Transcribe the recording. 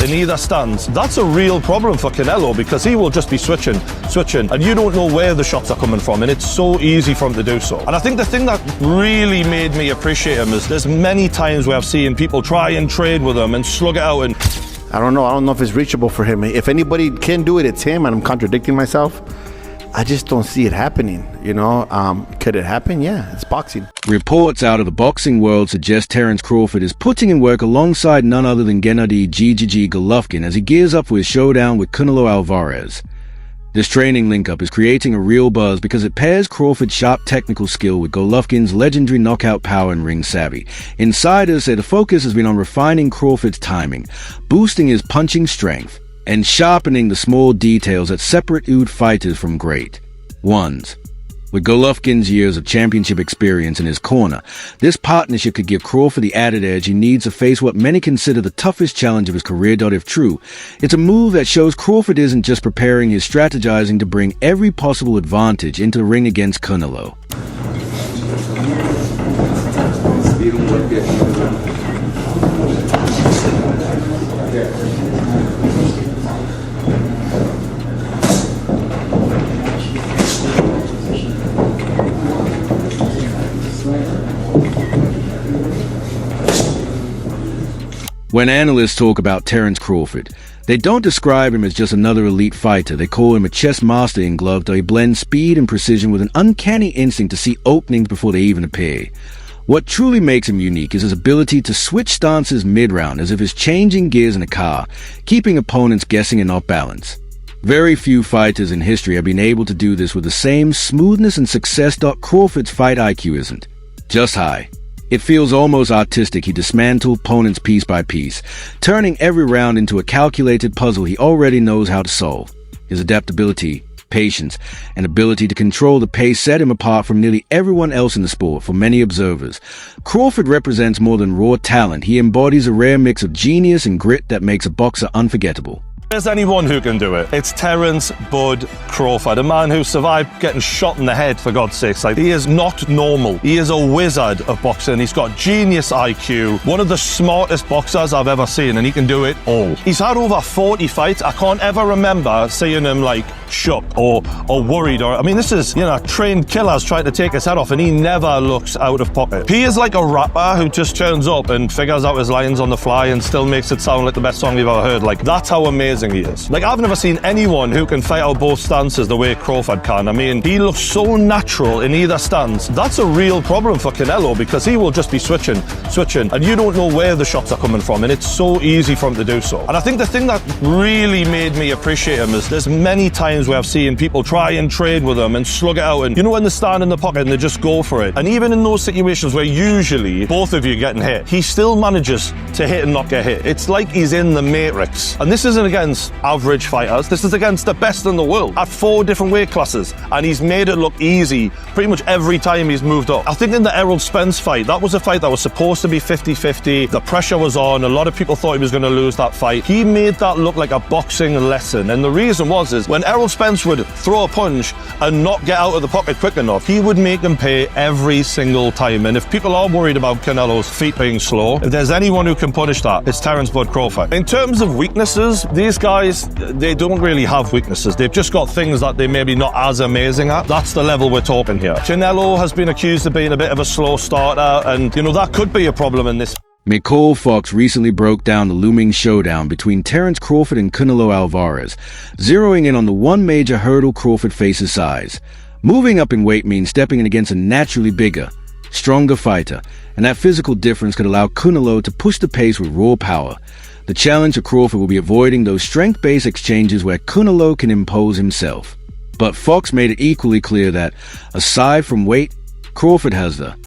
in either stance, that's a real problem for Canelo, because he will just be switching, and you don't know where the shots are coming from, and it's so easy for him to do so. And I think the thing that really made me appreciate him is there's many times where I've seen people try and trade with him and slug it out, and I don't know if it's reachable for him. If anybody can do it, it's him, and I'm contradicting myself. I just don't see it happening, you know. Could it happen? Yeah, it's boxing. Reports out of the boxing world suggest Terence Crawford is putting in work alongside none other than Gennady GGG Golovkin as he gears up for his showdown with Canelo Alvarez. This training link-up is creating a real buzz because it pairs Crawford's sharp technical skill with Golovkin's legendary knockout power and ring savvy. Insiders say the focus has been on refining Crawford's timing, boosting his punching strength, and sharpening the small details that separate fighters from great ones. With Golovkin's years of championship experience in his corner, this partnership could give Crawford the added edge he needs to face what many consider the toughest challenge of his career. If true, it's a move that shows Crawford isn't just preparing, he's strategizing to bring every possible advantage into the ring against Canelo. When analysts talk about Terence Crawford, they don't describe him as just another elite fighter. They call him a chess master in glove, though he blends speed and precision with an uncanny instinct to see openings before they even appear. What truly makes him unique is his ability to switch stances mid-round as if he's changing gears in a car, keeping opponents guessing and off balance. Very few fighters in history have been able to do this with the same smoothness and success. Crawford's fight IQ isn't just high. It feels almost artistic. He dismantled opponents piece by piece, turning every round into a calculated puzzle he already knows how to solve. His adaptability, patience, and ability to control the pace set him apart from nearly everyone else in the sport. For many observers, Crawford represents more than raw talent. He embodies a rare mix of genius and grit that makes a boxer unforgettable. There's anyone who can do it. It's Terence Bud Crawford, a man who survived getting shot in the head, for God's sakes. Like, he is not normal. He is a wizard of boxing. He's got genius IQ, one of the smartest boxers I've ever seen, and he can do it all. He's had over 40 fights. I can't ever remember seeing him like shook or worried. Or I mean, this is, you know, trained killers trying to take his head off, and he never looks out of pocket. He is like a rapper who just turns up and figures out his lines on the fly and still makes it sound like the best song you've ever heard. Like, that's how amazing he is. Like, I've never seen anyone who can fight out both stances the way Crawford can. I mean, he looks so natural in either stance. That's a real problem for Canelo, because he will just be switching, and you don't know where the shots are coming from, and it's so easy for him to do so. And I think the thing that really made me appreciate him is there's many times where I've seen people try and trade with him and slug it out, and you know, when they stand in the pocket and they just go for it. And even in those situations where usually both of you are getting hit, he still manages to hit and not get hit. It's like he's in the Matrix. And this isn't against average fighters. This is against the best in the world at 4 different weight classes, and he's made it look easy pretty much every time he's moved up. I think in the Errol Spence fight, that was a fight that was supposed to be 50-50. The pressure was on. A lot of people thought he was going to lose that fight. He made that look like a boxing lesson, and the reason is when Errol Spence would throw a punch and not get out of the pocket quick enough, he would make him pay every single time. And if people are worried about Canelo's feet being slow, if there's anyone who can punish that, it's Terence Bud Crawford. In terms of weaknesses, these guys, they don't really have weaknesses. They've just got things that they maybe not as amazing at. That's the level we're talking here. Canelo has been accused of being a bit of a slow starter, and you know, that could be a problem in this. McCall Fox recently broke down the looming showdown between Terence Crawford and Canelo Alvarez, zeroing in on the one major hurdle Crawford faces: size. Moving up in weight means stepping in against a naturally bigger, stronger fighter, and that physical difference could allow Canelo to push the pace with raw power. The challenge for Crawford will be avoiding those strength-based exchanges where Canelo can impose himself. But Fox made it equally clear that, aside from weight, Crawford has the